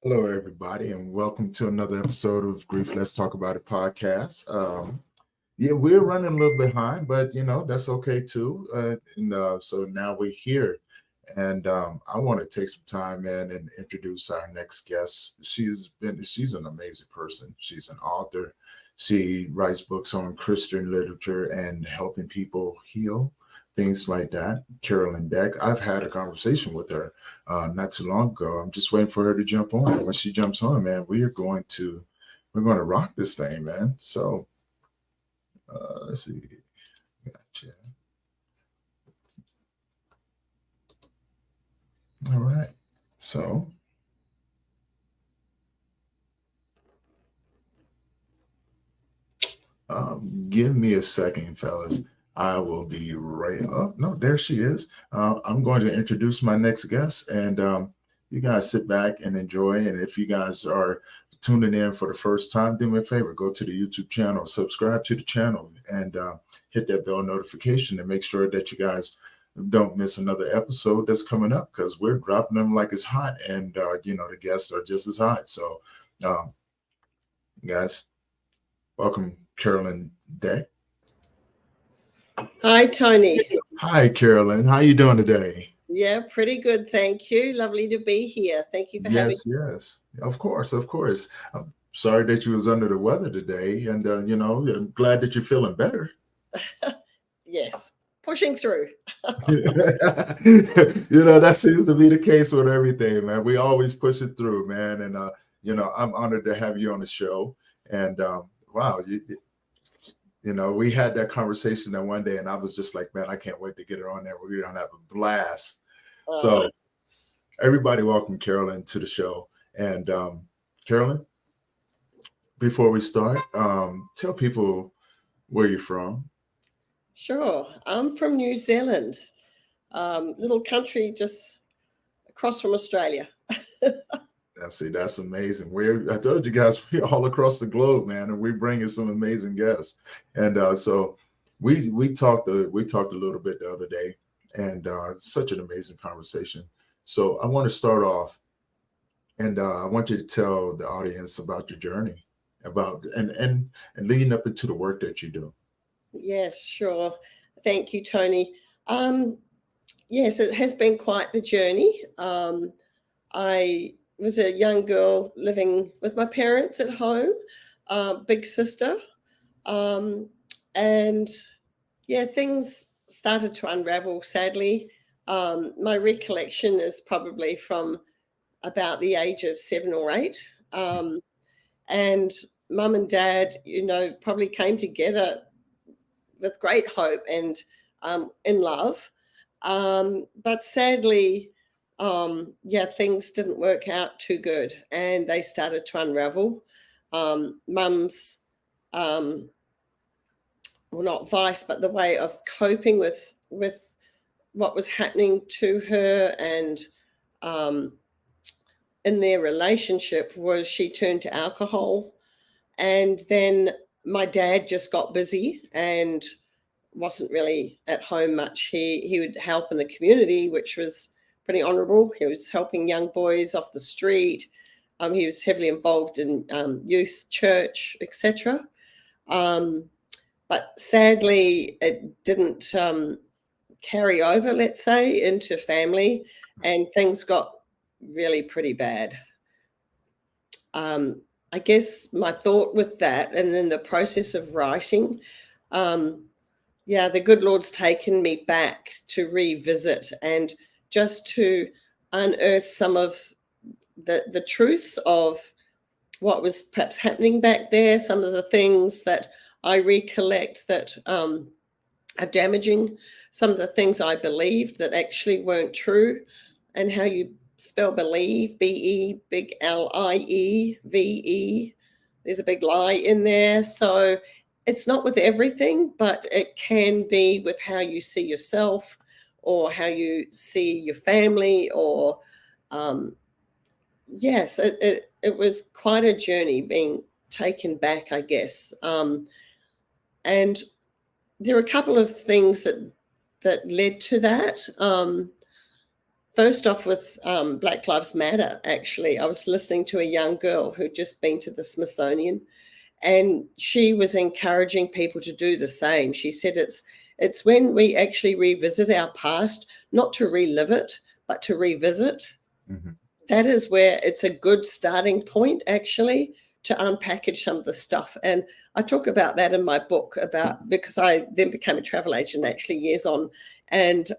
Hello, everybody, and welcome to another episode of Grief Let's Talk About It podcast. Yeah, we're running a little behind, but that's okay too. So now we're here, and I want to take some time in and introduce our next guest. She's an amazing person. She's an author. She writes books on Christian literature and helping people heal, things like that. Carolyn Beck. I've had a conversation with her not too long ago. I'm just waiting for her to jump on. And when she jumps on, man, we're going to rock this thing, man. So let's see. Gotcha. All right. So give me a second, fellas. I will be right up. No, there she is. I'm going to introduce my next guest, and you guys sit back and enjoy. And if you guys are tuning in for the first time, do me a favor, go to the YouTube channel, subscribe to the channel, and hit that bell notification to make sure that you guys don't miss another episode that's coming up because we're dropping them like it's hot, and the guests are just as hot. So, um, guys, welcome, Carolyn Day. Hi, Tony. Hi, Carolyn. How you doing today? Yeah, pretty good. Thank you. Lovely to be here. Thank you for having Yes, yes. Of course, of course. I'm sorry that you was under the weather today, and I'm glad that you're feeling better. Yes, pushing through. That seems to be the case with everything, man. We always push it through, man. And I'm honored to have you on the show. And wow, we had that conversation that one day, and I was just like, man, I can't wait to get her on there. We're gonna have a blast. So, everybody, welcome Carolyn to the show. And Carolyn, before we start, tell people where you're from. Sure. I'm from New Zealand, little country just across from Australia. Now, see, that's amazing. I told you guys, we're all across the globe, man, and we're bringing some amazing guests. And so we talked a little bit the other day, and it's such an amazing conversation. So I want to start off, and I want you to tell the audience about your journey, about and leading up into the work that you do. Yes, sure. Thank you, Tony. Um, yes, it has been quite the journey. I was a young girl living with my parents at home, big sister. Um, and yeah, things started to unravel, sadly. My recollection is probably from about the age of 7 or 8. And mum and dad, probably came together with great hope and in love. But sadly, yeah, things didn't work out too good and they started to unravel. Mum's, well, not vice, but the way of coping with what was happening to her and in their relationship was she turned to alcohol. And then my dad just got busy and wasn't really at home much. He would help in the community, which was pretty honourable. He was helping young boys off the street. He was heavily involved in youth church, etc. But sadly, it didn't carry over, let's say, into family, and things got really pretty bad. I guess my thought with that, and then the process of writing, yeah, the good Lord's taken me back to revisit and just to unearth some of the truths of what was perhaps happening back there, some of the things that I recollect that are damaging, some of the things I believed that actually weren't true, and how you spell believe, B-E, big L-I-E, V-E. There's a big lie in there. So it's not with everything, but it can be with how you see yourself or how you see your family or, yes, it was quite a journey being taken back, I guess. And there are a couple of things that led to that. first off with Black Lives Matter, actually. I was listening to a young girl who'd just been to the Smithsonian, and she was encouraging people to do the same. She said it's when we actually revisit our past, not to relive it, but to revisit. Mm-hmm. That is where it's a good starting point, actually, to unpackage some of the stuff. And I talk about that in my book because I then became a travel agent actually years on. And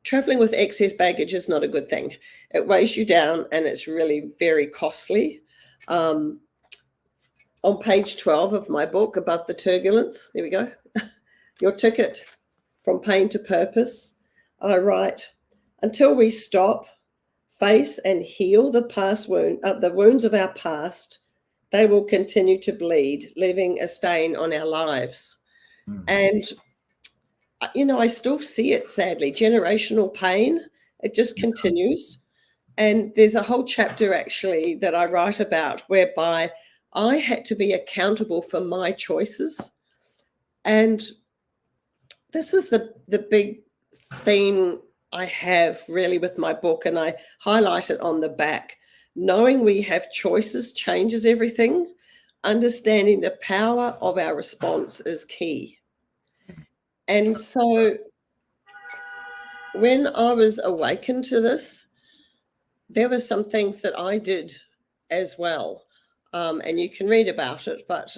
traveling with excess baggage is not a good thing. It weighs you down and it's really very costly. On page 12 of my book, Above the Turbulence, there we go, your ticket from pain to purpose, I write, until we stop, face and heal the wounds of our past, they will continue to bleed, leaving a stain on our lives. Mm. And, I still see it, sadly, generational pain. It just continues. And there's a whole chapter, actually, that I write about whereby I had to be accountable for my choices. And this is the big theme I have really with my book, and I highlight it on the back. Knowing we have choices changes everything. Understanding the power of our response is key. And so when I was awakened to this, there were some things that I did as well. And you can read about it, but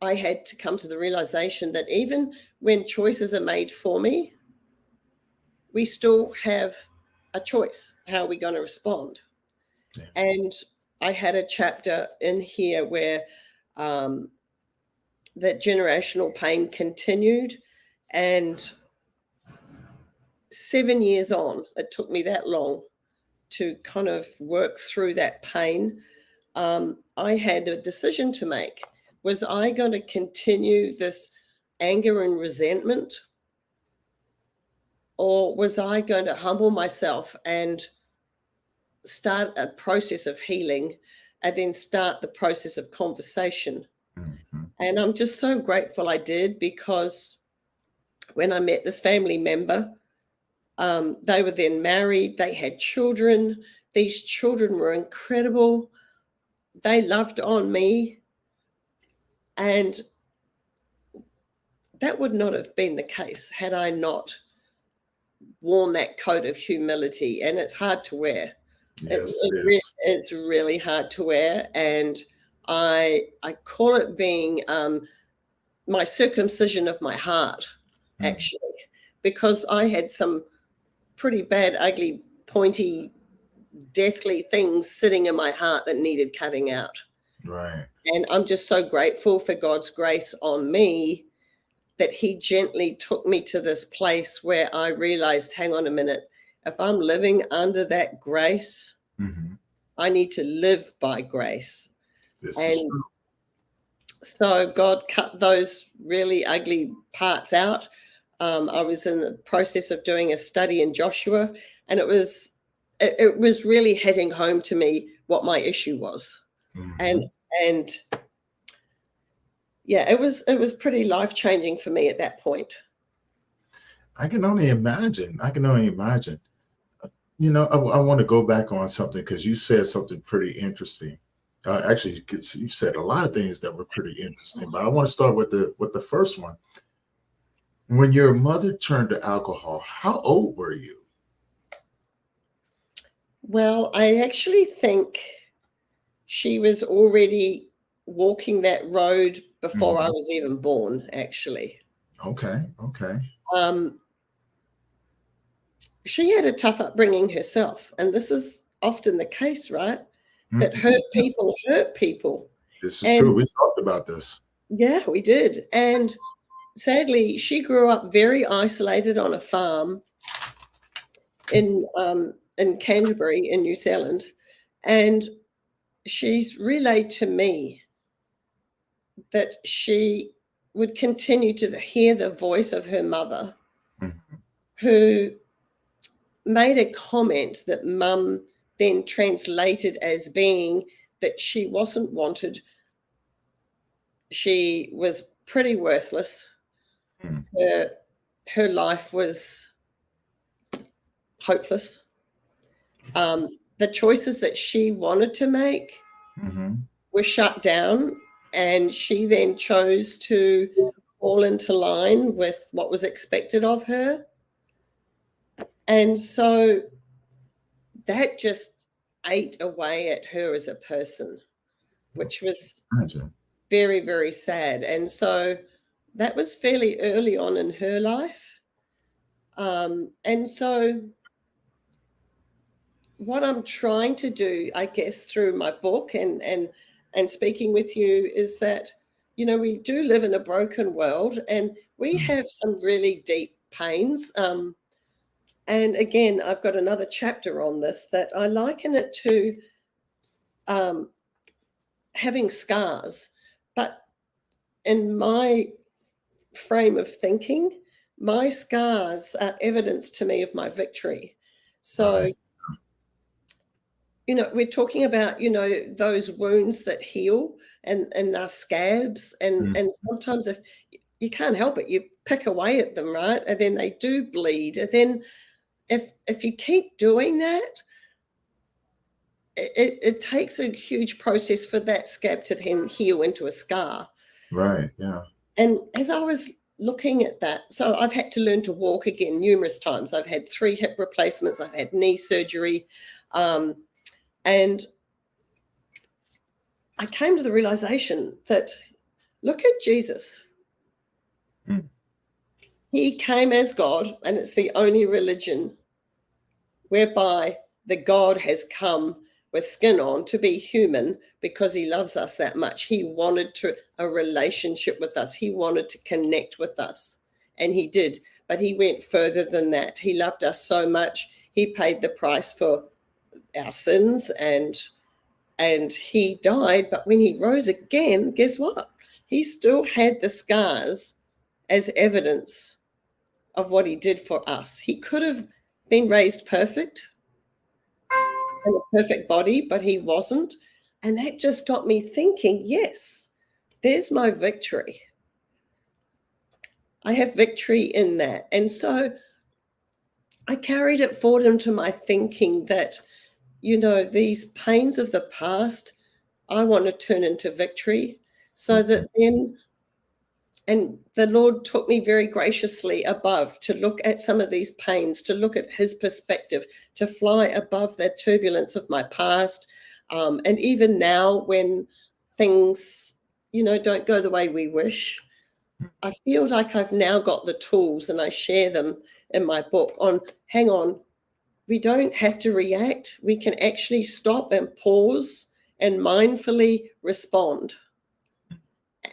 I had to come to the realization that even when choices are made for me, we still have a choice. How are we going to respond? Yeah. And I had a chapter in here where that generational pain continued, and 7 years on, it took me that long to kind of work through that pain. I had a decision to make. Was I going to continue this anger and resentment, or was I going to humble myself and start a process of healing and then start the process of conversation? Mm-hmm. And I'm just so grateful I did, because when I met this family member, they were then married, they had children. These children were incredible. They loved on me. And that would not have been the case had I not worn that coat of humility. And it's hard to wear. Yes, it's really hard to wear. And I call it being my circumcision of my heart, actually, because I had some pretty bad, ugly, pointy, deathly things sitting in my heart that needed cutting out. Right. And I'm just so grateful for God's grace on me that he gently took me to this place where I realized, hang on a minute, if I'm living under that grace, mm-hmm. I need to live by grace. This is true. So God cut those really ugly parts out. I was in the process of doing a study in Joshua, and it was really hitting home to me what my issue was. Mm-hmm. And yeah, it was pretty life-changing for me at that point. I can only imagine. You know, I want to go back on something, because you said something pretty interesting. Actually, you said a lot of things that were pretty interesting, but I want to start with the first one. When your mother turned to alcohol, how old were you? Well, I actually think she was already walking that road before I was even born, actually. Okay. She had a tough upbringing herself, and this is often the case, right? That hurt people. This is true. We talked about this. Yeah, we did. And sadly, she grew up very isolated on a farm in Canterbury in New Zealand. And she's relayed to me that she would continue to hear the voice of her mother, who made a comment that Mum then translated as being that she wasn't wanted. She was pretty worthless. Her life was hopeless. The choices that she wanted to make were shut down, and she then chose to fall into line with what was expected of her. And so that just ate away at her as a person, which was very, very sad. And so that was fairly early on in her life. And so what I'm trying to do, I guess, through my book and speaking with you is that, you know, we do live in a broken world and we have some really deep pains. And again, I've got another chapter on this that I liken it to having scars. But in my frame of thinking, my scars are evidence to me of my victory. So, you know, we're talking about, you know, those wounds that heal and they're scabs. And sometimes if you can't help it, you pick away at them, right? And then they do bleed. And then if you keep doing that, it takes a huge process for that scab to then heal into a scar. Right, yeah. And as I was looking at that, so I've had to learn to walk again numerous times. I've had 3 hip replacements. I've had knee surgery. And I came to the realization that, look at Jesus. He came as God, and it's the only religion whereby the God has come with skin on to be human because he loves us that much. He wanted a relationship with us. He wanted to connect with us, and he did. But he went further than that. He loved us so much. He paid the price for our sins, and he died. But when he rose again, guess what? He still had the scars as evidence of what he did for us. He could have been raised perfect in a perfect body, but he wasn't. And that just got me thinking, yes, there's my victory. I have victory in that. And so I carried it forward into my thinking that, you know, these pains of the past, I want to turn into victory so that then, and the Lord took me very graciously above to look at some of these pains, to look at his perspective, to fly above the turbulence of my past. And even now when things, you know, don't go the way we wish, I feel like I've now got the tools, and I share them in my book on, hang on, we don't have to react. We can actually stop and pause and mindfully respond.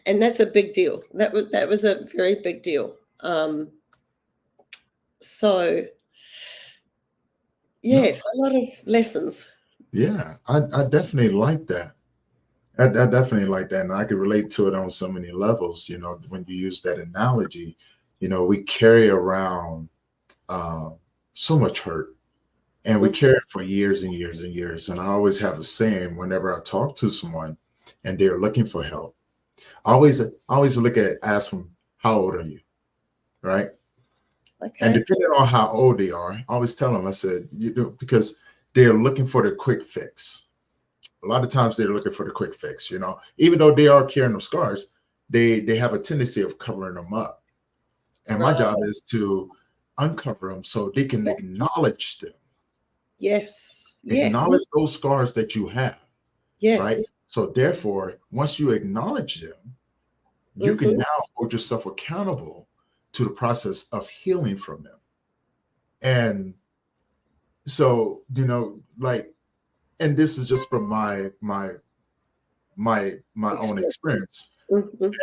And that's a big deal. That was a very big deal. So, yes, a lot of lessons. Yeah, I definitely like that. I definitely like that. And I can relate to it on so many levels. You know, when you use that analogy, you know, we carry around so much hurt, and we carry it for years and years and years. And I always have a saying whenever I talk to someone and they're looking for help. I always ask them, how old are you? Right. Okay. And depending on how old they are, I always tell them, I said, you know, because they're looking for the quick fix. A lot of times they're looking for the quick fix, you know, even though they are carrying the scars, they have a tendency of covering them up. And my job is to uncover them so they can acknowledge them. Yes. Acknowledge those scars that you have. Yes. Right. So therefore, once you acknowledge them, you can now hold yourself accountable to the process of healing from them. And so, you know, like, and this is just from my own experience.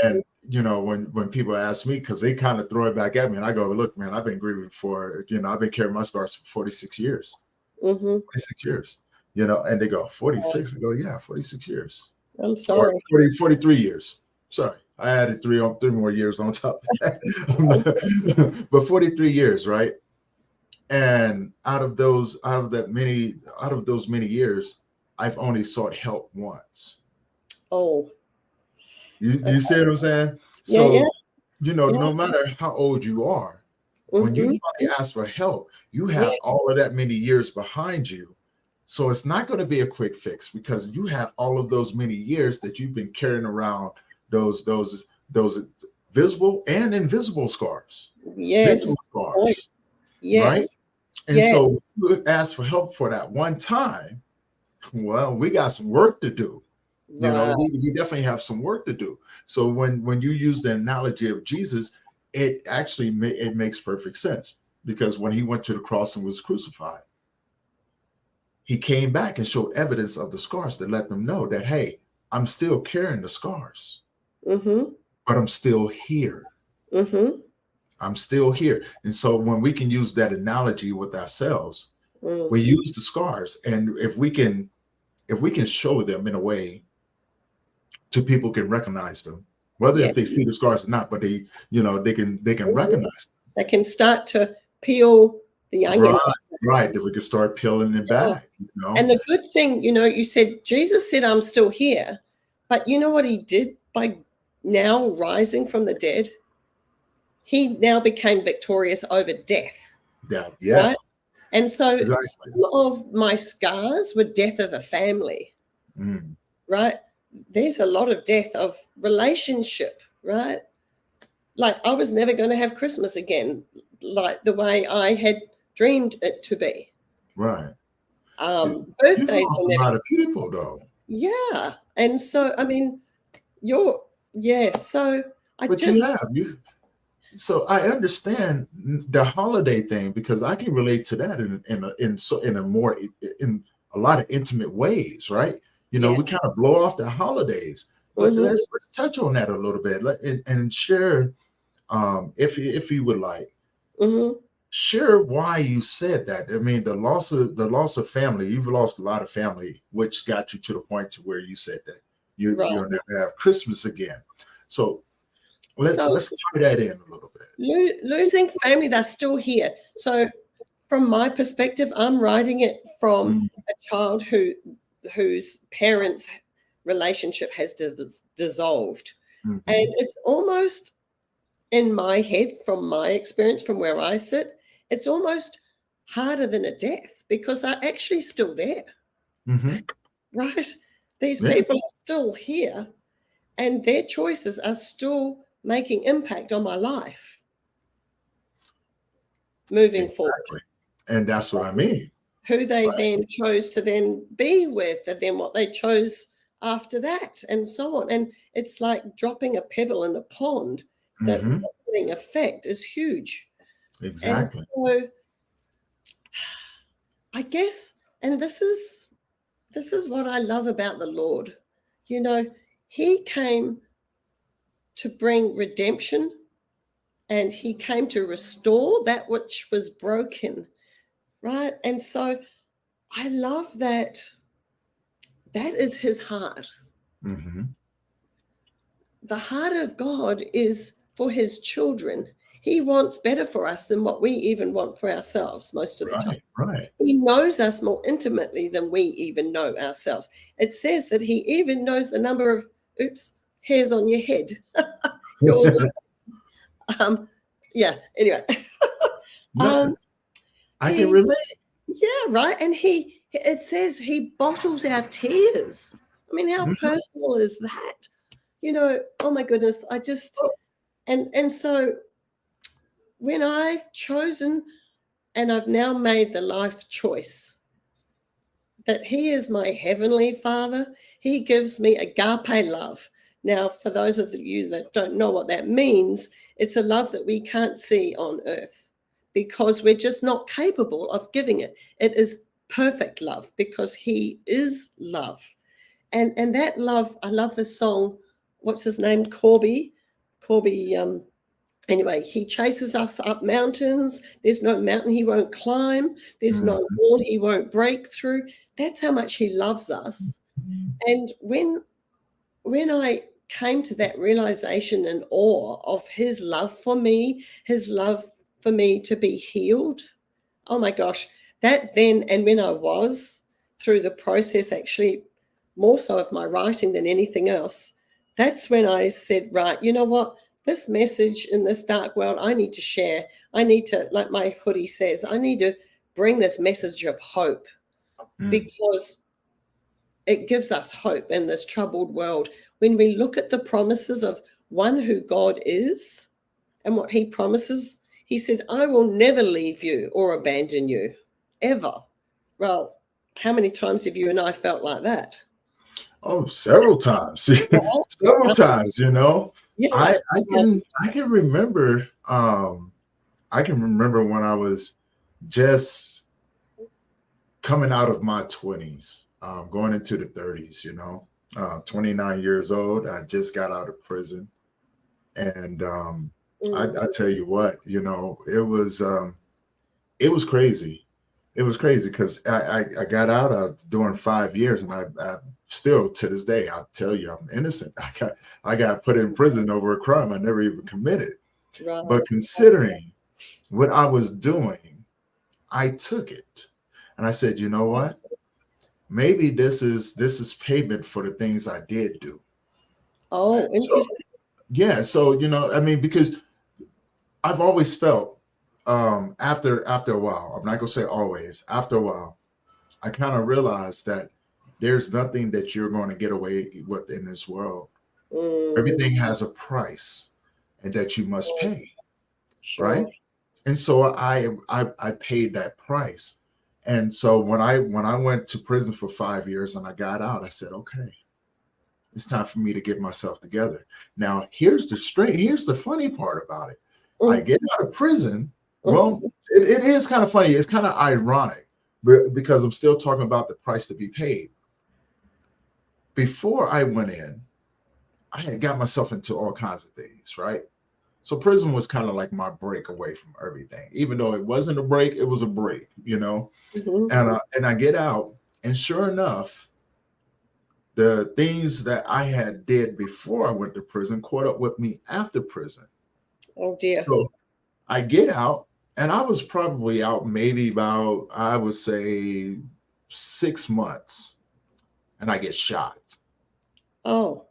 And, you know, when people ask me, because they kind of throw it back at me, and I go, look, man, I've been grieving for, you know, I've been carrying my scars for 46 years. 46 years. You know, and they go, 46? I go, yeah, 46 years. I'm sorry. Or 43 years. Sorry. I added three more years on top of that. But 43 years, right? And out of those many years, I've only sought help once. Oh. You see what I'm saying? So, you know, no matter how old you are, When you Mm-hmm. finally ask for help, you Yeah. have all of that many years behind you. So it's not going to be a quick fix because you have all of those many years that you've been carrying around those visible and invisible scars, mental Yes. Point. scars, right? Yes. And Yeah. so if you ask for help for that one time, well, we got some work to do. You know, Right. we definitely have some work to do. So when you use the analogy of Jesus, it actually it makes perfect sense, because when he went to the cross and was crucified, he came back and showed evidence of the scars that let them know that, hey, I'm still carrying the scars, Mm-hmm. but I'm still here. Mm-hmm. I'm still here. And so when we can use that analogy with ourselves, Mm. we use the scars, and if we can show them in a way to people can recognize them, whether Yeah. if they see the scars or not, but they can recognize They can start to peel the them. Right, onion. right. That we can start peeling it Yeah. back, And the good thing, you said Jesus said, I'm still here. But you know what he did by now rising from the dead? He now became victorious over death, that, yeah, right? And so exactly. some of my scars were death of a family, Mm, right? There's a lot of death of relationship, right? Like I was never going to have Christmas again, like the way I had dreamed it to be. right. You've Birthdays lost were a never, lot of people though. yeah. And so, I mean, so I But you just, have you. So I understand the holiday thing, because I can relate to that in a lot of intimate ways, right? We yes. kind of blow off the holidays, but Mm-hmm. let's touch on that a little bit, and share, if you would like, Mm-hmm. share why you said that. I mean, the loss of family. You've lost a lot of family, which got you to the point to where you said that Right. you'll never have Christmas again. So let's So tie that in a little bit. losing family, they're still here. So from my perspective, I'm writing it from Mm, a child whose parents' relationship has dissolved. And mhm. it's almost in my head, from my experience, from where I sit, it's almost harder than a death because they're actually still there, Hmm. right? These Yeah, people are still here and their choices are still making impact on my life moving forward. exactly. And that's what I mean. Who they Right. then chose to then be with, and then what they chose after that, and so on. And it's like dropping a pebble in a pond. The Hmm. rippling effect is huge. And Exactly. so I guess, and this is what I love about the Lord. You know, He came to bring redemption, and He came to restore that which was broken, right? And so I love that. That is His heart. Hmm. The heart of God is for His children. He wants better for us than what we even want for ourselves most of the time. Right. Right. He knows us more intimately than we even know ourselves. It says that He even knows the number of hairs on your head. Yours. Um, yeah. Anyway. No, um, I can he, relate. yeah, right. And it says He bottles our tears. I mean, how Mhm. personal is that? Oh my goodness. And so when I've chosen and I've now made the life choice that He is my heavenly Father, He gives me agape love. Now, for those of you that don't know what that means, it's a love that we can't see on earth because we're just not capable of giving it. It is perfect love because He is love. And that love, I love the song, what's his name? Corby, anyway, He chases us up mountains. There's no mountain He won't climb. There's no Mhm. wall He won't break through. That's how much He loves us. And when I came to that realization and awe of His love for me, His love for me to be healed, oh my gosh, that then, and when I was through the process, actually more so of my writing than anything else, that's when I said, right, you know what? this message in this dark world, I need to share. I need to, like my hoodie says, I need to bring this message of hope, because it gives us hope in this troubled world. When we look at the promises of one who God is and what he promises, he said, I will never leave you or abandon you, ever. Well, how many times have you and I felt like that? Oh, several times. Several times, you know. Yeah. I can remember I can remember when I was just coming out of my 20s, going into the 30s, you know. 29 years old. I just got out of prison. And I tell you what, you know, it was crazy. It was crazy because I got out doing 5 years, and I still to this day I tell you I'm innocent. I got put in prison over a crime I never even committed. Right. But considering what I was doing, I took it, and I said, you know what? Maybe this is payment for the things I did do. Oh, So interesting. yeah, so you know, I mean, because I've always felt after a while, I'm not gonna say always, after a while, I kind of realized that there's nothing that you're going to get away with in this world. Everything has a price, and that you must pay, right? Sure. And so I paid that price. And so when I went to prison for 5 years and I got out, I said, okay, it's time for me to get myself together. Now, here's the funny part about it. I get out of prison. Well, it is kind of funny. It's kind of ironic because I'm still talking about the price to be paid. Before I went in, I had got myself into all kinds of things, right? So prison was kind of like my break away from everything. Even though it wasn't a break, it was a break, you know. And I get out, and sure enough, the things that I had did before I went to prison caught up with me after prison. Oh dear. So I get out, and I was probably out maybe about, I would say, 6 months, and I get shot. Oh.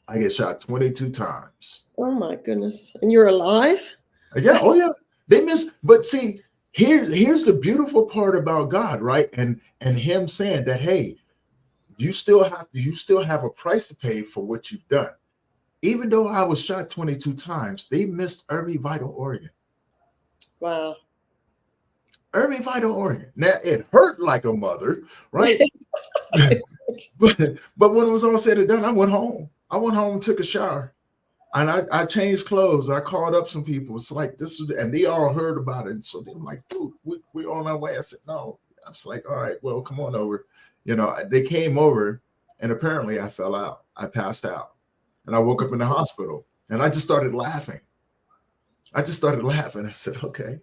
I get shot 22 times. Oh my goodness. And you're alive? Yeah, oh yeah. They miss, but see, here's the beautiful part about God, right? And him saying that, hey, you still have a price to pay for what you've done. Even though I was shot 22 times, they missed every vital organ. Wow. Every vital organ. Now it hurt like a mother, right? but when it was all said and done, I went home. I went home and took a shower. And I changed clothes. I called up some people. It's like, this is, and they all heard about it. And so they're like, dude, we're on our way. I said, no. I was like, all right, well, come on over. You know, they came over, and apparently I fell out. I passed out, and I woke up in the hospital, and I just started laughing. I said, okay,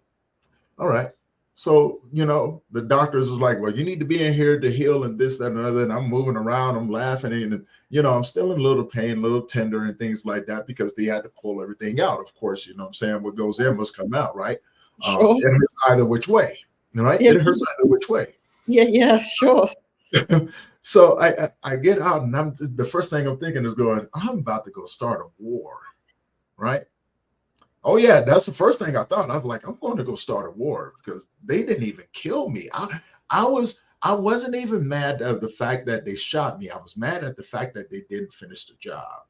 all right. So, you know, the doctors is like, well, you need to be in here to heal and this, that, and another. And I'm moving around, I'm laughing, and, you know, I'm still in a little pain, a little tender and things like that, because they had to pull everything out. Of course, you know what I'm saying? What goes in must come out, right? Sure. It hurts either which way, right? Yeah. It hurts either which way. Yeah, sure. So I get out, and the first thing I'm thinking is going, I'm about to go start a war, right? Oh yeah, that's the first thing I thought. I was like, I'm going to go start a war, because they didn't even kill me. I wasn't even mad at the fact that they shot me. I was mad at the fact that they didn't finish the job.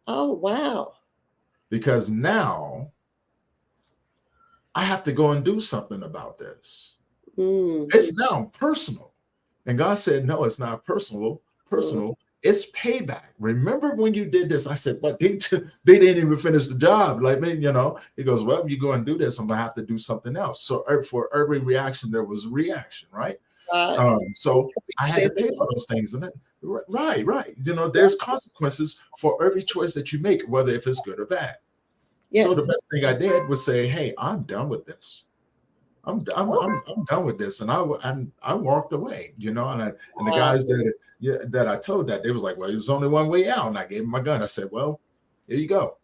Oh wow. Because now I have to go and do something about this. It's now personal. And God said, no, it's not personal. It's payback. Remember when you did this? I said, but they didn't even finish the job. Like, you know, he goes, well, you go and do this, I'm gonna have to do something else. So for every reaction, there was a reaction, right? So I had to pay for those things. And right. You know, there's consequences for every choice that you make, whether if it's good or bad. Yes. So the best thing I did was say, hey, I'm done with this. I'm done with this, and I walked away, you know, and the guys that I told that, they was like, well, there's only one way out, and I gave him my gun. I said, well, here you go.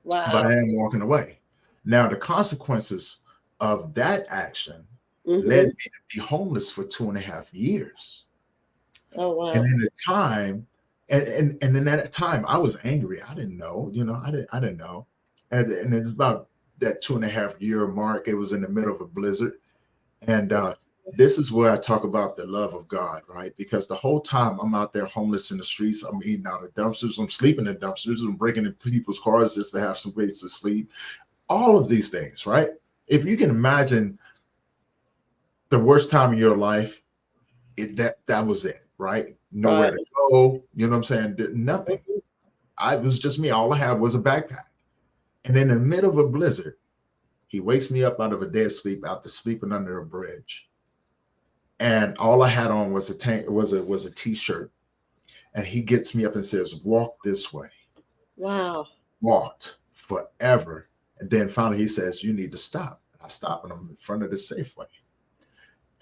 Wow. But I am walking away. Now the consequences of that action led me to be homeless for 2.5 years. Oh wow. And in the time, And then at that time I was angry. I didn't know, I didn't know. And it was about that 2.5 year mark. It was in the middle of a blizzard. And this is where I talk about the love of God, right? Because the whole time I'm out there homeless in the streets, I'm eating out of dumpsters, I'm sleeping in dumpsters, I'm breaking in people's cars just to have some place to sleep. All of these things, right? If you can imagine the worst time in your life, that was it, right? Nowhere Right. to go. You know what I'm saying? Nothing. It was just me. All I had was a backpack. And in the middle of a blizzard, he wakes me up out of a dead sleep after sleeping under a bridge. And all I had on was a t-shirt. And he gets me up and says, "Walk this way." Wow. Walked forever. And then finally he says, "You need to stop." I stop and I'm in front of the Safeway.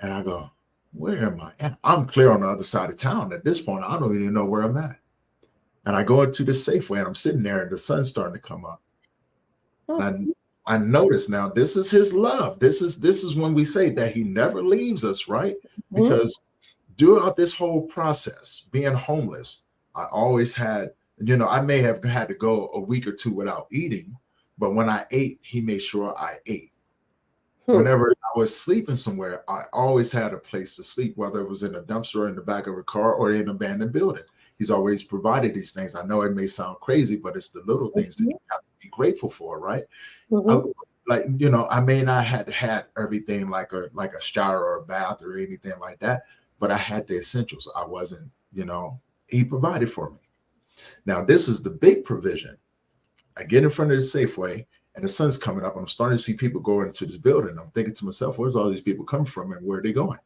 And I go, "Where am I at?" I'm clear on the other side of town. At this point, I don't even know where I'm at. And I go into the Safeway and I'm sitting there and the sun's starting to come up. And I notice now this is his love. This is when we say that he never leaves us, right? Because throughout this whole process, being homeless, I always had, I may have had to go a week or two without eating, but when I ate, he made sure I ate. Whenever I was sleeping somewhere, I always had a place to sleep, whether it was in a dumpster, in the back of a car, or in an abandoned building. He's always provided these things. I know it may sound crazy, but it's the little things that you have to be grateful for, right? I may not have had everything like a shower or a bath or anything like that, but I had the essentials. I wasn't, he provided for me. Now, this is the big provision. I get in front of the Safeway and the sun's coming up. I'm starting to see people go into this building. I'm thinking to myself, where's all these people coming from and where are they going?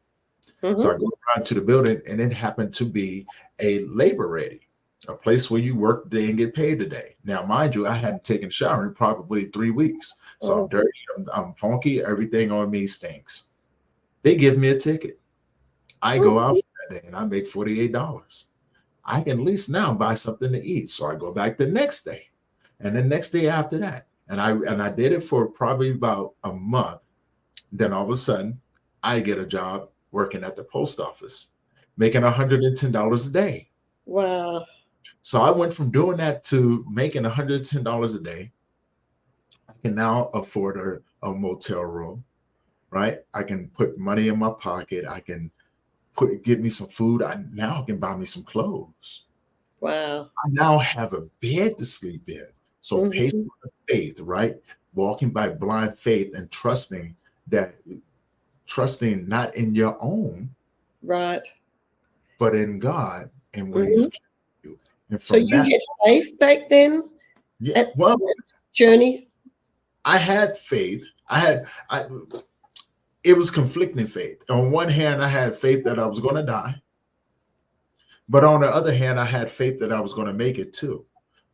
So I go around to the building and it happened to be a labor ready, a place where you work today and get paid today. Now, mind you, I hadn't taken a shower in probably 3 weeks. So I'm dirty, I'm funky, everything on me stinks. They give me a ticket. I go out for that day and I make $48. I can at least now buy something to eat. So I go back the next day and the next day after that. And I did it for probably about a month. Then all of a sudden, I get a job working at the post office, making $110 a day. Wow. So I went from doing that to making $110 a day. I can now afford a motel room, right? I can put money in my pocket. I can get me some food. Now I can buy me some clothes. Wow. I now have a bed to sleep in. So patient faith, right? Walking by blind faith and trusting not in your own, right, but in God and what He's given you. And so you had faith back then? Yeah. Well, journey. I had faith. It was conflicting faith. On one hand, I had faith that I was going to die. But on the other hand, I had faith that I was going to make it too.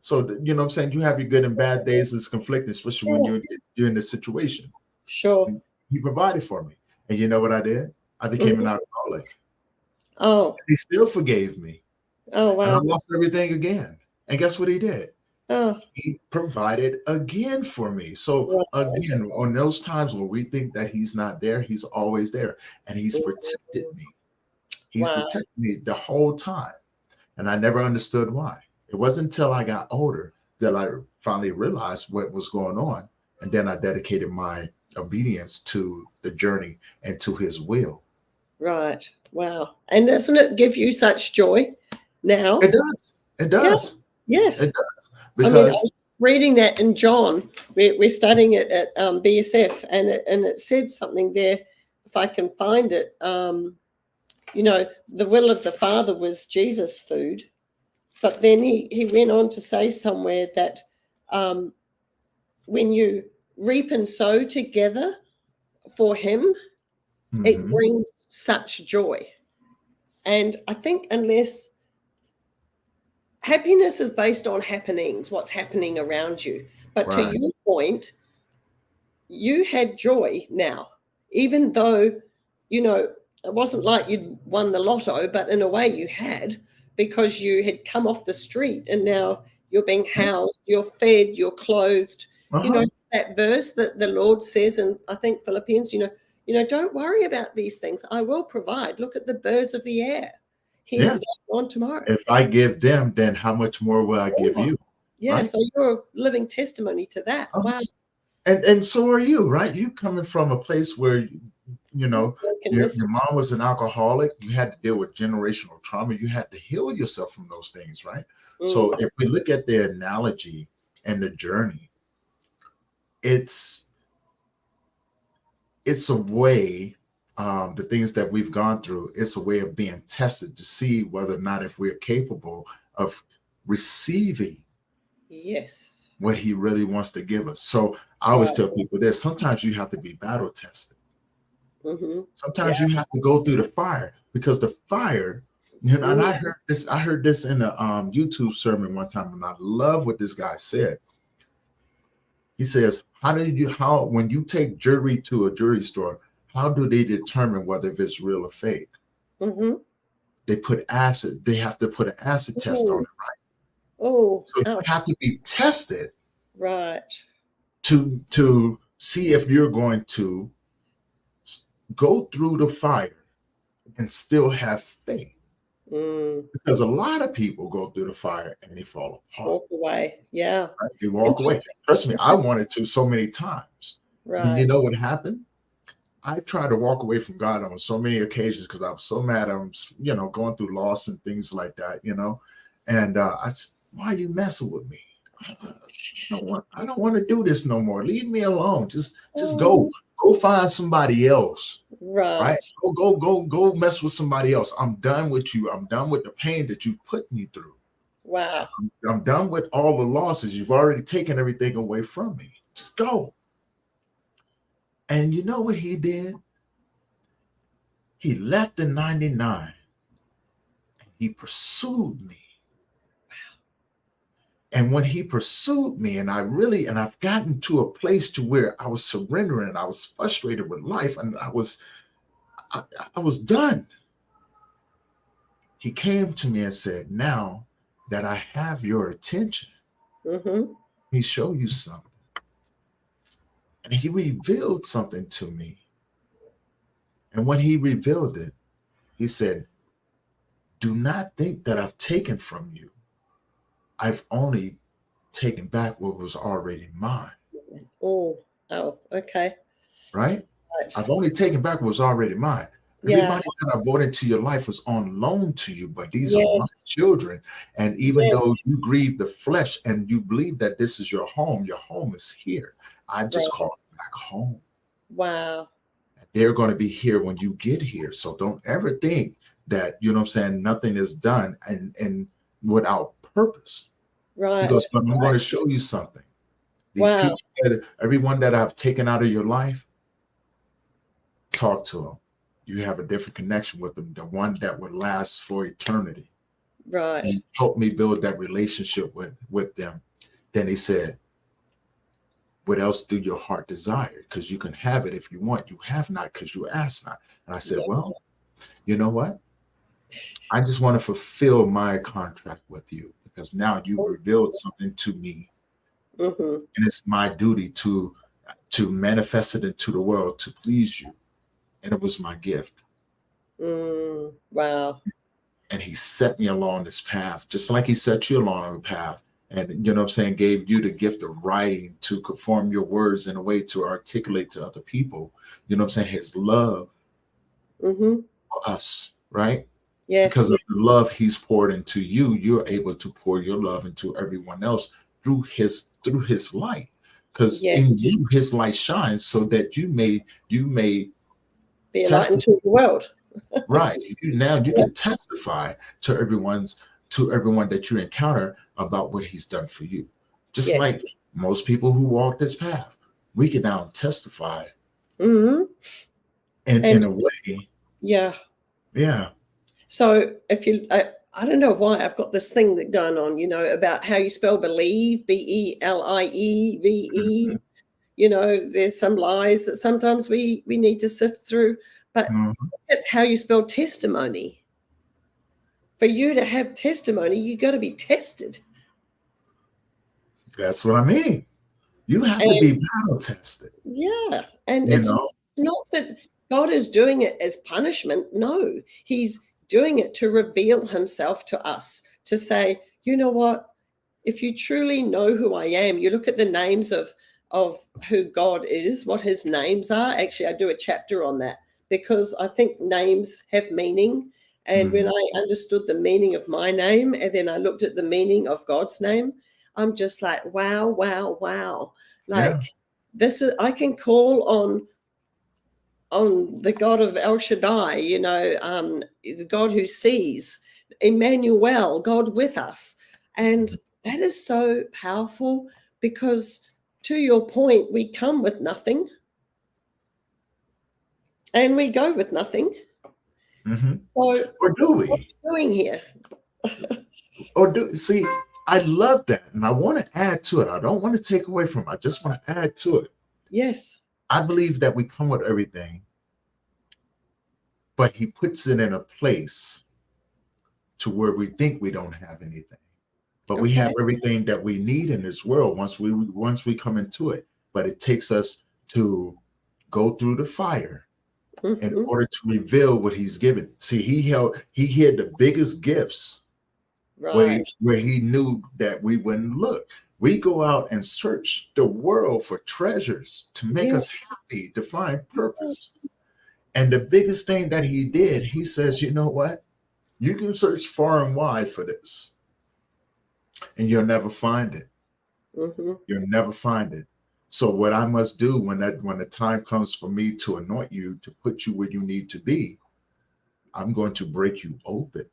So, you know what I'm saying? You have your good and bad days. It's conflicting, especially when you're in this situation. Sure. And He provided for me. And you know what I did? I became an alcoholic. Oh. And He still forgave me. Oh, wow. And I lost everything again. And guess what He did? Oh. He provided again for me. So again, on those times when we think that He's not there, He's always there. And He's protected me. He's protected me the whole time. And I never understood why. It wasn't until I got older that I finally realized what was going on. And then I dedicated my obedience to the journey and to His will. Right. Wow. And doesn't it give you such joy now? It does. It does. Yeah. Yes. It does. Because I was reading that in John, we're studying it at BSF, and it said something there, if I can find it, the will of the Father was Jesus' food. But then he went on to say somewhere that when you reap and sow together for Him, it brings such joy. And I think unless happiness is based on happenings, what's happening around you. But to your point, you had joy now, even though, it wasn't like you'd won the lotto, but in a way you had, because you had come off the street and now you're being housed, you're fed, you're clothed. That verse that the Lord says in, I think, Philippians, don't worry about these things. I will provide. Look at the birds of the air. Here's a Yeah. day gone tomorrow. If I give them, then how much more will I give Yeah. you? Yeah, Right. so you're a living testimony to that. Uh-huh. Wow. And so are you, right? You coming from a place where you know your Brokenness. mom was an alcoholic. You had to deal with generational trauma. You had to heal yourself from those things, right? So Mm, if we look at the analogy and the journey, it's it's a way, the things that we've gone through, it's a way of being tested to see whether or not if we're capable of receiving yes. what he really wants to give us. So I always Right. tell people this: sometimes you have to be battle tested. Mm-hmm. Yeah. Sometimes you have to go through the fire, because the fire, you know, and Mm, I heard this in a YouTube sermon one time, and I love what this guy said. He says, how when you take jewelry to a jewelry store, how do they determine whether if it's real or fake? mm-hmm. They put acid, they have to put an acid test on Oh, it, right? oh, So you ouch. have to be tested Right. to see if you're going to go through the fire and still have faith. Mm, Because a lot of people go through the fire and they fall apart. walk away. Yeah. Right? They walk away. Interesting. Trust me, I wanted to so many times. And you Right. know what happened? I tried to walk away from God on so many occasions because I was so mad. I'm, going through loss and things like that. And I said, "Why are you messing with me? I don't want to do this no more. Leave me alone. Just Oh, go find somebody else." Right? right. Go mess with somebody else. I'm done with you. I'm done with the pain that you've put me through. Wow. I'm done with all the losses. You've already taken everything away from me. Just go. And you know what he did? He left the 99 and he pursued me. And when he pursued me, and I've gotten to a place to where I was surrendering, I was frustrated with life, and I was done. He came to me and said, "Now that I have your attention, Mm-hmm. let me show you something." And he revealed something to me. And when he revealed it, he said, "Do not think that I've taken from you. I've only taken back what was already mine." Oh, oh, okay. Right? Right. I've only taken back what was already mine. Yeah. Everybody that I brought into your life was on loan to you, but these are my Yes. children. And even Yes. though you grieve the flesh and you believe that this is your home is here. I just Right. call it back home. Wow. They're going to be here when you get here. So don't ever think that, you know what I'm saying, nothing is done and without purpose. He Right. goes, "But I'm going to show you something. These Wow. people, everyone that I've taken out of your life, talk to them. You have a different connection with them, the one that would last for eternity." Right. And help me build that relationship with them. Then he said, "What else do your heart desire? Because you can have it if you want. You have not because you ask not." And I said, Yeah. "Well, you know what? I just want to fulfill my contract with you, because now you revealed something to me, Mm-hmm. and it's my duty to manifest it into the world to please you." And it was my gift. Mm, wow. And he set me along this path, just like he set you along a path. And you know what I'm saying, gave you the gift of writing to conform your words in a way to articulate to other people, you know what I'm saying, his love Mm-hmm. for us, right? Because Yes. of the love he's poured into you, you're able to pour your love into everyone else through his light. Because Yes. in you his light shines, so that you may Be a light testify. into the world. Right. Now you Yeah. can testify to everyone that you encounter about what he's done for you. Just Yes. like most people who walk this path, we can now testify Mm-hmm. in And a way. yeah. Yeah. So if I don't know why I've got this thing that going on, about how you spell believe, Believe. There's some lies that sometimes we need to sift through. But Mhm. look at how you spell testimony. For you to have testimony, you got to be tested. That's what I mean. You have to And be battle tested, yeah, and you it's know. not that God is doing it as punishment. No, He's doing it to reveal himself to us, to say, you know what, if you truly know who I am, you look at the names of who God is, what his names are. Actually, I do a chapter on that because I think names have meaning. And when I understood the meaning of my name and then I looked at the meaning of God's name, I'm just like, wow, wow, wow. Like this is, I can call on the God of El Shaddai, you know, the God who sees, Emmanuel, God with us. And that is so powerful because, to your point, we come with nothing and we go with nothing. Mm-hmm. So Or do what are we? you doing here? See, I love that. And I want to add to it. I don't want to take away from it. I just want to add to it. Yes. I believe that we come with everything, but he puts it in a place to where we think we don't have anything. But we have everything that we need in this world once we come into it. But it takes us to go through the fire in order to reveal what he's given. See, he hid the biggest gifts where Right. he knew that we wouldn't look. We go out and search the world for treasures to make us happy, to find purpose. And the biggest thing that he did, he says, you know what? You can search far and wide for this, and you'll never find it. You'll never find it. So what I must do when the time comes for me to anoint you, to put you where you need to be, I'm going to break you open.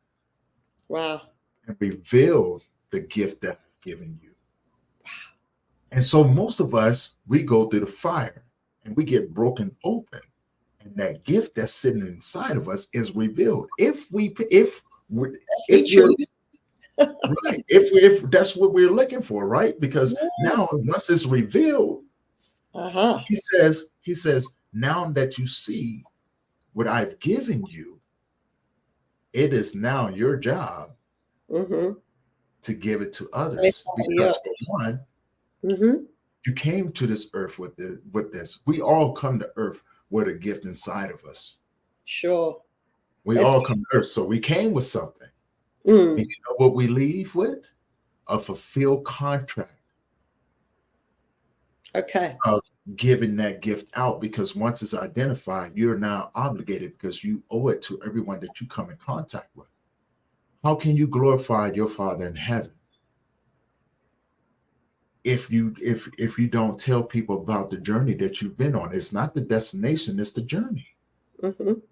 Wow. And reveal the gift that I've given you. Wow. And so most of us, we go through the fire and we get broken open. And that gift that's sitting inside of us is revealed. If that's what we're looking for, right? Because now once it's revealed, he says, now that you see what I've given you, it is now your job to give it to others. Because for one, you came to this earth with this. We all come to earth with a gift inside of us. Sure. We all come to earth. So we came with something. And you know what we leave with? A fulfilled contract. Okay. Of giving that gift out, because once it's identified, you're now obligated because you owe it to everyone that you come in contact with. How can you glorify your Father in heaven if you don't tell people about the journey that you've been on? It's not the destination, it's the journey. And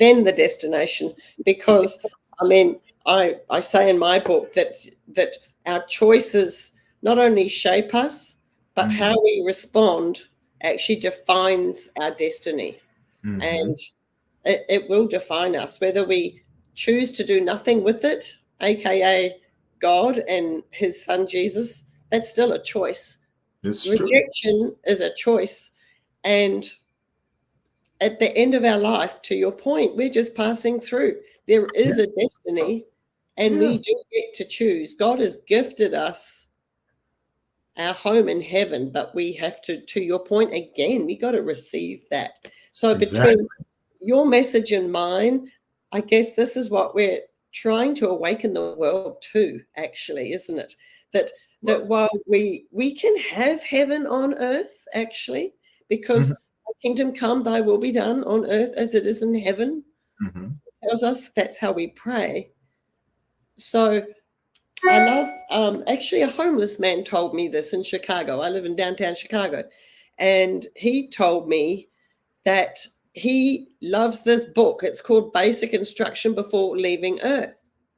then the destination, because I mean, I say in my book that our choices not only shape us, but how we respond actually defines our destiny. And it will define us, whether we choose to do nothing with it, aka God and his son Jesus. That's still a choice. Rejection is a choice. And at the end of our life, to your point, we're just passing through. There is a destiny, and we do get to choose. God has gifted us our home in heaven, but we have to your point again, we got to receive that. So between your message and mine, I guess this is what we're trying to awaken the world to, actually, isn't it? That while we can have heaven on earth, actually, because kingdom come, thy will be done on earth as it is in heaven. It tells us that's how we pray. So I love, actually a homeless man told me this in Chicago. I live in downtown Chicago. And he told me that he loves this book. It's called Basic Instruction Before Leaving Earth.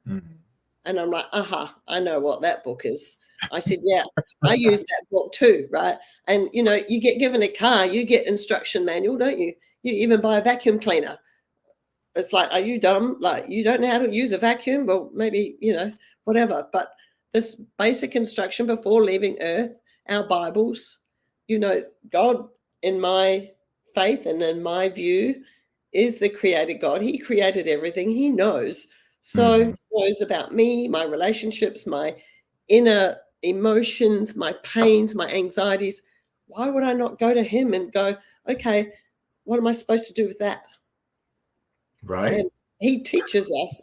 And I'm like, I know what that book is. I said, yeah, I use that book too, right? And, you know, you get given a car, you get instruction manual, don't you? You even buy a vacuum cleaner. It's like, are you dumb? Like, you don't know how to use a vacuum? Well, maybe, you know, whatever. But this basic instruction before leaving earth, our Bibles, you know, God, in my faith and in my view, is the creator God. He created everything. He knows. So he knows about me, my relationships, my inner emotions, my pains, my anxieties. Why would I not go to him and go, okay, what am I supposed to do with that? Right. He teaches us.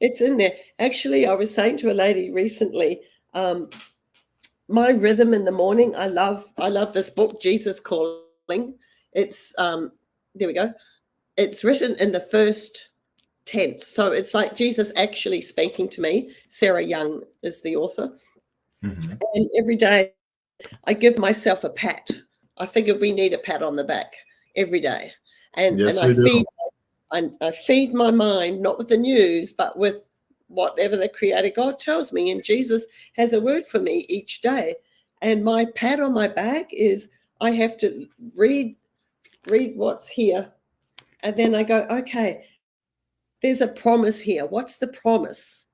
It's in there. Actually, I was saying to a lady recently, my rhythm in the morning. I love this book, Jesus Calling. It's there we go. It's written in the first tense, so it's like Jesus actually speaking to me. Sarah Young is the author, Mm-hmm. and every day I give myself a pat. I figure we need a pat on the back every day, and Yes, we do. I feed my mind not with the news, but with whatever the Creator God tells me. And Jesus has a word for me each day. And my pat on my back is I have to read what's here, and then I go, okay, there's a promise here. What's the promise?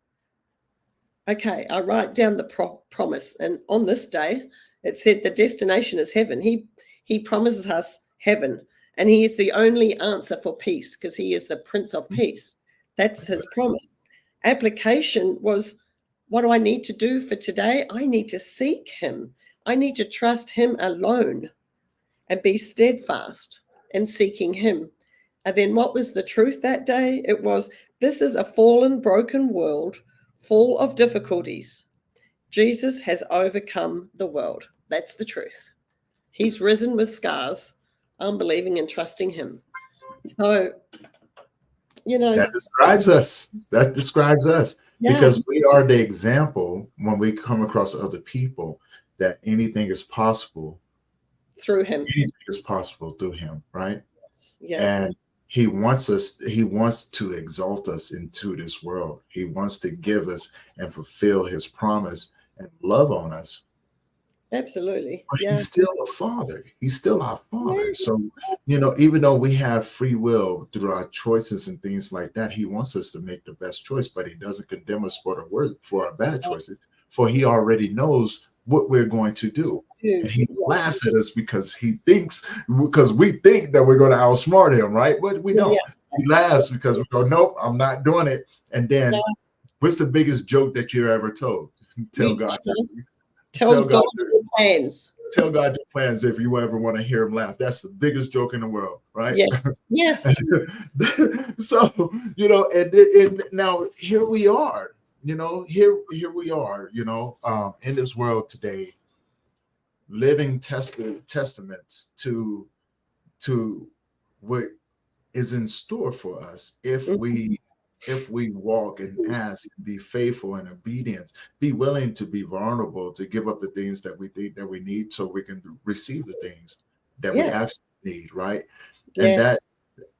Okay, I write down the promise, and on this day, it said the destination is heaven. He promises us heaven, and he is the only answer for peace because he is the Prince of Peace. That's his promise. Application was, what do I need to do for today? I need to seek him. I need to trust him alone and be steadfast in seeking him. And then what was the truth that day? It was, this is a fallen, broken world full of difficulties. Jesus has overcome the world. That's the truth. He's risen with scars. I'm believing and trusting him. So, That describes us. That describes us. yeah, Because we are the example when we come across other people that anything is possible. through him. Anything is possible through him, right? Yeah. And he wants to exalt us into this world. He wants to give us and fulfill his promise and love on us. Absolutely. But Yeah. he's still a father. He's still our father. Yeah. So, even though we have free will through our choices and things like that, he wants us to make the best choice, but he doesn't condemn us for our bad choices, for he already knows what we're going to do. And he laughs at us because we think that we're going to outsmart him, right? But we don't. Yeah. He laughs because we go, nope, I'm not doing it. And then what's the biggest joke that you're ever told? Tell God your plans. Tell God your plans if you ever want to hear him laugh. That's the biggest joke in the world, right? Yes. Yes. So, and now here we are, here we are, in this world today, living testaments to what is in store for us if we walk and ask, be faithful and obedient, be willing to be vulnerable, to give up the things that we think that we need so we can receive the things that we actually need, right? And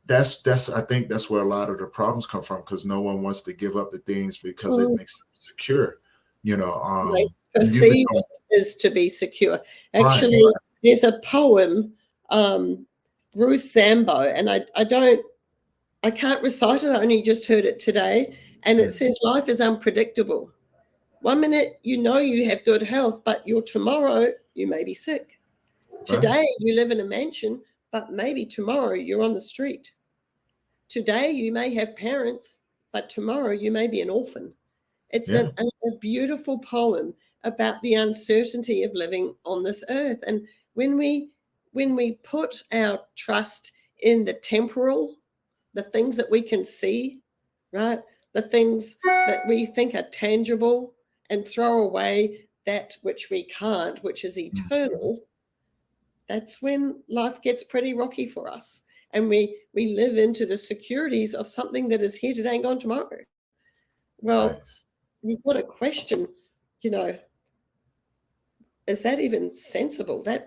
that's I think that's where a lot of the problems come from, because no one wants to give up the things because it makes them secure. Perceive it is to be secure. Actually, there's a poem, Ruth Sambo, and I can't recite it. I only just heard it today. And it says, life is unpredictable. 1 minute, you have good health, but your tomorrow, you may be sick. Today, you live in a mansion, but maybe tomorrow you're on the street. Today, you may have parents, but tomorrow you may be an orphan. It's a beautiful poem about the uncertainty of living on this earth. And when we put our trust in the temporal, the things that we can see, right? The things that we think are tangible, and throw away that which we can't, which is eternal, that's when life gets pretty rocky for us. And we live into the securities of something that is here today and gone tomorrow. Well, you've got to question, is that even sensible? Right.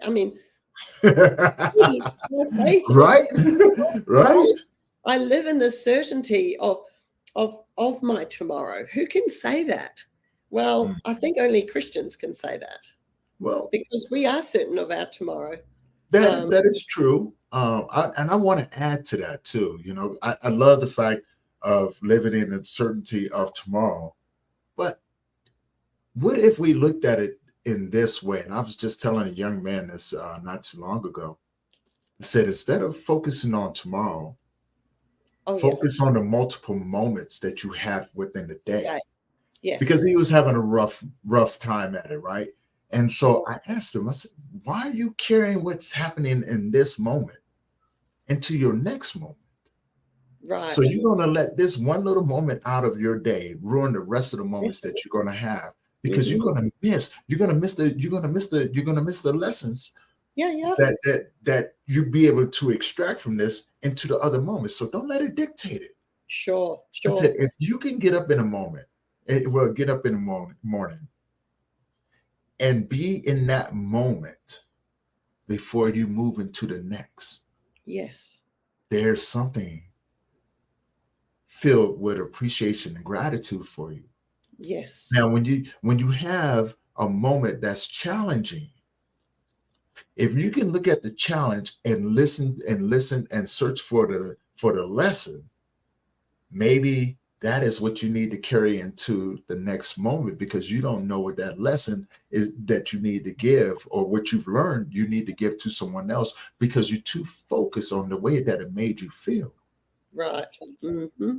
I live in the certainty of my tomorrow. Who can say that? Well, I think only Christians can say that. Well, because we are certain of our tomorrow. That is true. I want to add to that too. I love the fact of living in the certainty of tomorrow. But what if we looked at it in this way? And I was just telling a young man this not too long ago. I said, instead of focusing on tomorrow, focus on the multiple moments that you have within the day. Okay. Yes. Because he was having a rough time at it, right? And so I asked him, I said, why are you carrying what's happening in this moment into your next moment? So Right. you're going to let this one little moment out of your day ruin the rest of the moments that you're going to have, because Mm-hmm. you're going to miss the lessons Yeah, yeah. that you be able to extract from this into the other moments. So don't let it dictate it. Sure, I said, sure. if you can get up in a moment, get up in the morning and be in that moment before you move into the next, Yes. there's something filled with appreciation and gratitude for you. Yes. Now, when you have a moment that's challenging, if you can look at the challenge and listen and search for the lesson, maybe that is what you need to carry into the next moment, because you don't know what that lesson is that you need to give, or what you've learned you need to give to someone else, because you're too focused on the way that it made you feel. Right. Mm-hmm.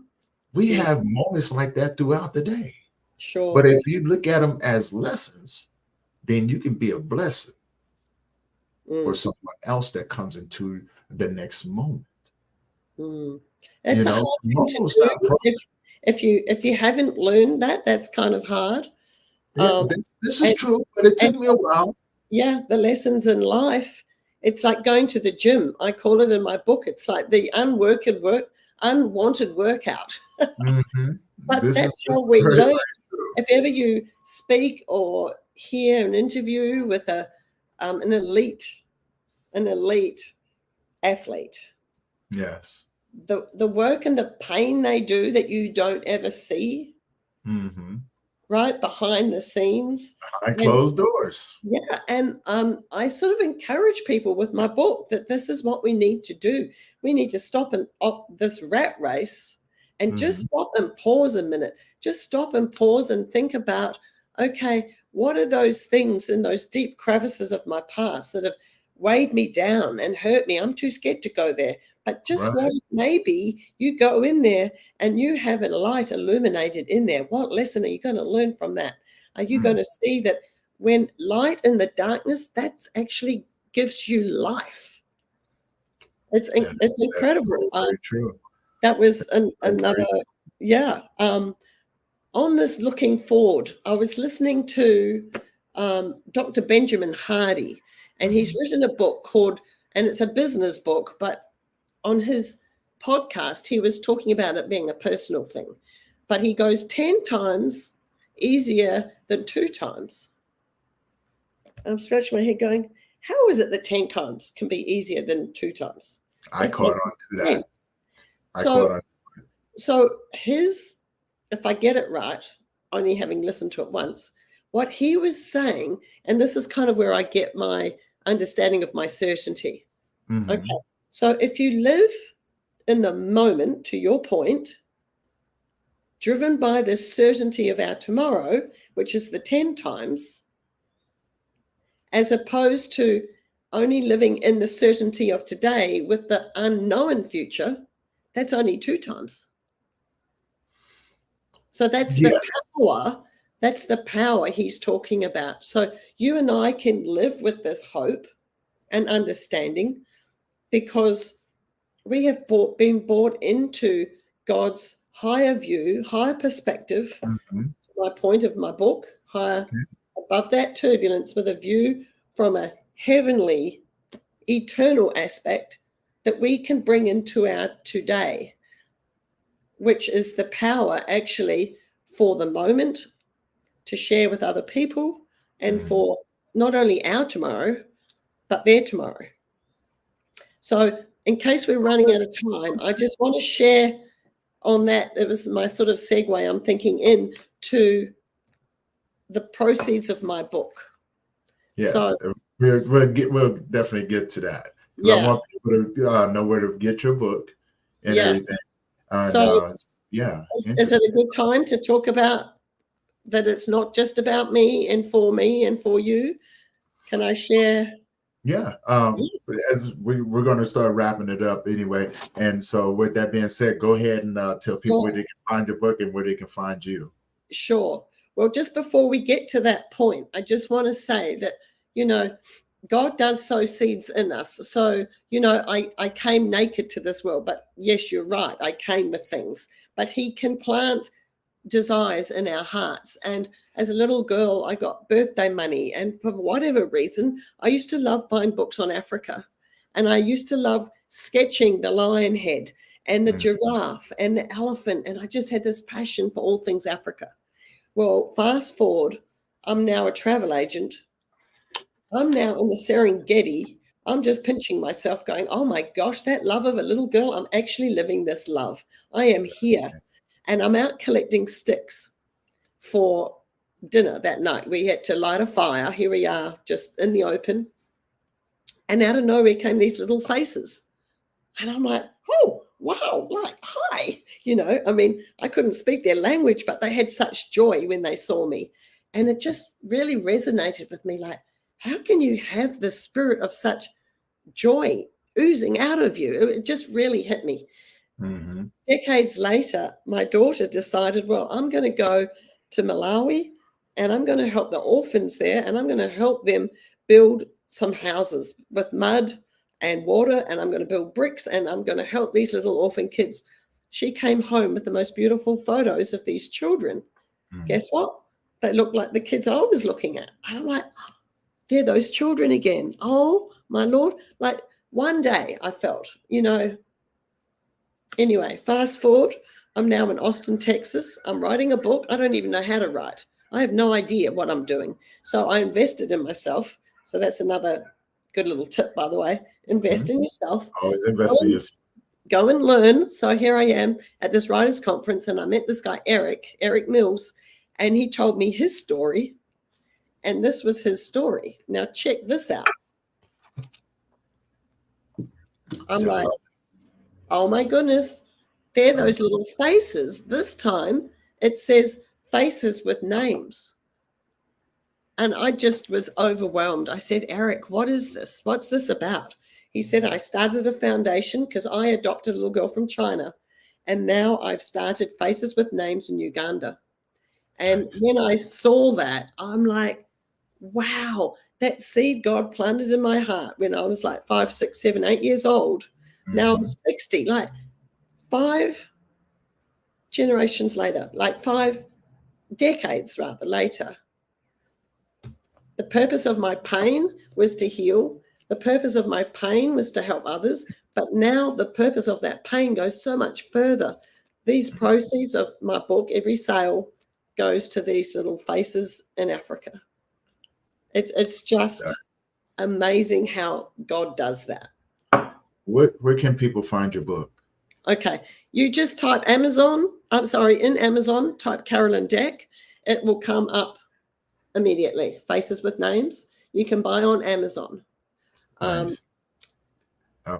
We Mm. have moments like that throughout the day. But Sure. if you look at them as lessons, then you can be a blessing for Mm. someone else that comes into the next moment. Mm. You It's a know, hard thing to tomorrow's do not promised. if you haven't learned that. That's kind of hard. Yeah, Um, this is and true, but it and took me a while. yeah, the lessons in life. It's like going to the gym. I call it in my book. It's like the unwanted workout. Mhm. But that's This how is we very, learn. very true. If ever you speak or hear an interview with an elite athlete, Yes. the work and the pain they do that you don't ever see, Mm-hmm. right behind the scenes. Behind And closed doors. yeah, and I sort of encourage people with my book that this is what we need to do. We need to stop and this rat race and just Mm-hmm. stop and pause a minute. Just stop and pause and think about, okay, what are those things in those deep crevices of my past that have weighed me down and hurt me? I'm too scared to go there. But just what Right. if maybe you go in there and you have a light illuminated in there? What lesson are you going to learn from that? Are you going Mm. to see that when light in the darkness, that's actually gives you life? It's That is incredible. so very true. That was Very, another, very yeah. On this looking forward, I was listening to Dr. Benjamin Hardy, and he's Mhm. written a book called, and it's a business book, but on his podcast, he was talking about it being a personal thing. But he goes 10 times easier than 2 times. I'm scratching my head going, how is it that 10 times can be easier than 2 times? I That's caught not on to sense. that. I So, caught on. so his, if I get it right, only having listened to it once, what he was saying, and this is kind of where I get my understanding of my certainty. Okay. Mm-hmm. So if you live in the moment, to your point, driven by the certainty of our tomorrow, which is the 10 times, as opposed to only living in the certainty of today with the unknown future, that's only 2 times. So that's the Yes. power. That's the power he's talking about. So you and I can live with this hope and understanding because we have been brought into God's higher view, higher perspective. Mm-hmm. My point of my book, higher above that turbulence, with a view from a heavenly, eternal aspect that we can bring into our today, which is the power actually for the moment to share with other people and Mm-hmm. for not only our tomorrow, but their tomorrow. So, in case we're running out of time, I just want to share on that. It was my sort of segue, I'm thinking, into the proceeds of my book. So, Yes. We'll definitely get to that, because I yeah, want people to know where to get your book and yes. everything. And So, yeah, is it a interesting. good time to talk about that it's not just about me and for you? Can I share? Yeah. Yeah, As we're going to start wrapping it up anyway. And so, with that being said, go ahead and tell people where sure. they can find your book and where they can find you. Sure. Well, just before we get to that point, I just want to say that, you know, God does sow seeds in us. So, I came naked to this world, but yes, you're right. I came with things, but he can plant desires in our hearts. And as a little girl, I got birthday money. And for whatever reason, I used to love buying books on Africa. And I used to love sketching the lion head and the giraffe and the elephant. And I just had this passion for all things Africa. Well, fast forward, I'm now a travel agent. I'm now in the Serengeti. I'm just pinching myself going, oh my gosh, that love of a little girl, I'm actually living this love. I am here. And I'm out collecting sticks for dinner that night. We had to light a fire. Here we are, just in the open. And out of nowhere came these little faces. And I'm like, oh, wow, like, hi. I couldn't speak their language, but they had such joy when they saw me. And it just really resonated with me, like, how can you have the spirit of such joy oozing out of you? It just really hit me. Mm-hmm. Decades later, my daughter decided, well, I'm going to go to Malawi and I'm going to help the orphans there, and I'm going to help them build some houses with mud and water, and I'm going to build bricks, and I'm going to help these little orphan kids. She came home with the most beautiful photos of these children. Mm-hmm. Guess what? They look like the kids I was looking at. And I'm like, they're those children again. Oh, my Lord. Like, one day I felt, Anyway, fast forward. I'm now in Austin, Texas. I'm writing a book. I don't even know how to write. I have no idea what I'm doing. So I invested in myself. So that's another good little tip, by the way. Invest in yourself. Always invest in yourself. Go and learn. So here I am at this writers' conference, and I met this guy, Eric Mills, and he told me his story. And this was his story. Now check this out. I'm like, oh my goodness, they're those little faces. This time it says faces with names. And I just was overwhelmed. I said, Eric, what is this? What's this about? He said, I started a foundation because I adopted a little girl from China. And now I've started Faces with Names in Uganda. And when I saw that, I'm like, wow, that seed God planted in my heart when I was like 5, 6, 7, 8 years old. Now I'm 60, like 5 generations later, like 5 decades rather later. The purpose of my pain was to heal. The purpose of my pain was to help others. But now the purpose of that pain goes so much further. These proceeds of my book, every sale goes to these little faces in Africa. It's just amazing how God does that. Where can people find your book? Okay, you just type in Amazon, type Carolyn Deck. It will come up immediately. Faces with Names. You can buy on Amazon. Nice.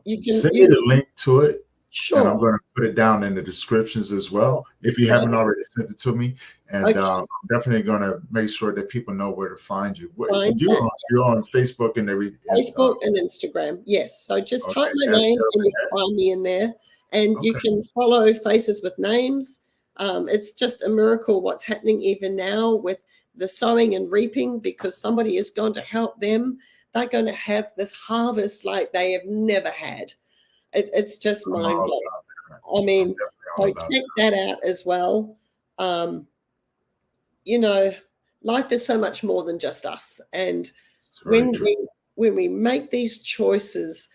You can send me the link to it. Sure. And I'm going to put it down in the descriptions as well, if you haven't already sent it to me. And I'm definitely going to make sure that people know where to find you. You're on Facebook and everything. Facebook and Instagram, yes. So just type my name and you can find me in there. And you can follow Faces with Names. It's just a miracle what's happening even now with the sowing and reaping, because somebody is going to help them. They're going to have this harvest like they have never had. It's just mind-blowing. I mean, so check that out as well. Life is so much more than just us. And when we make these choices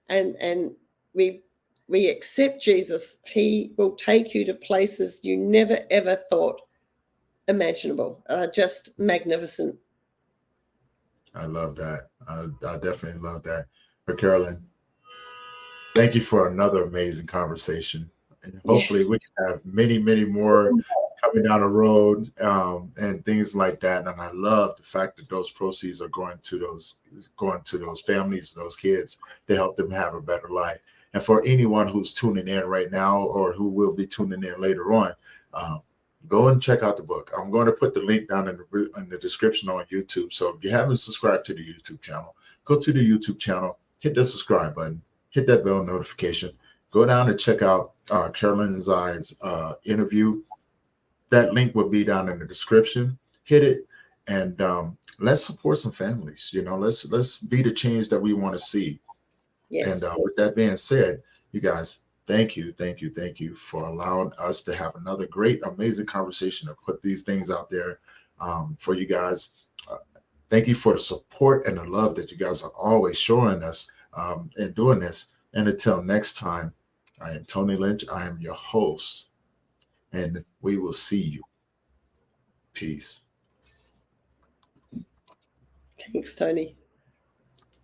and we accept Jesus, he will take you to places you never, ever thought imaginable. Just magnificent. I love that. I definitely love that. For Carolyn, thank you for another amazing conversation. And hopefully we can have many, many more coming down the road and things like that. And I love the fact that those proceeds are going to those families, those kids, to help them have a better life. And for anyone who's tuning in right now or who will be tuning in later on, go and check out the book. I'm going to put the link down in the description on YouTube. So if you haven't subscribed to the YouTube channel, go to the YouTube channel, hit the subscribe button, hit that bell notification, go down and check out Carolyn Zai's interview. That link will be down in the description. Hit it and let's support some families. You know, let's be the change that we want to see. And Yes. with that being said, you guys, thank you for allowing us to have another great, amazing conversation to put these things out there for you guys. Thank you for the support and the love that you guys are always showing us in doing this. And until next time, I am Tony Lynch. I am your host, and we will see you. Peace. Thanks, Tony.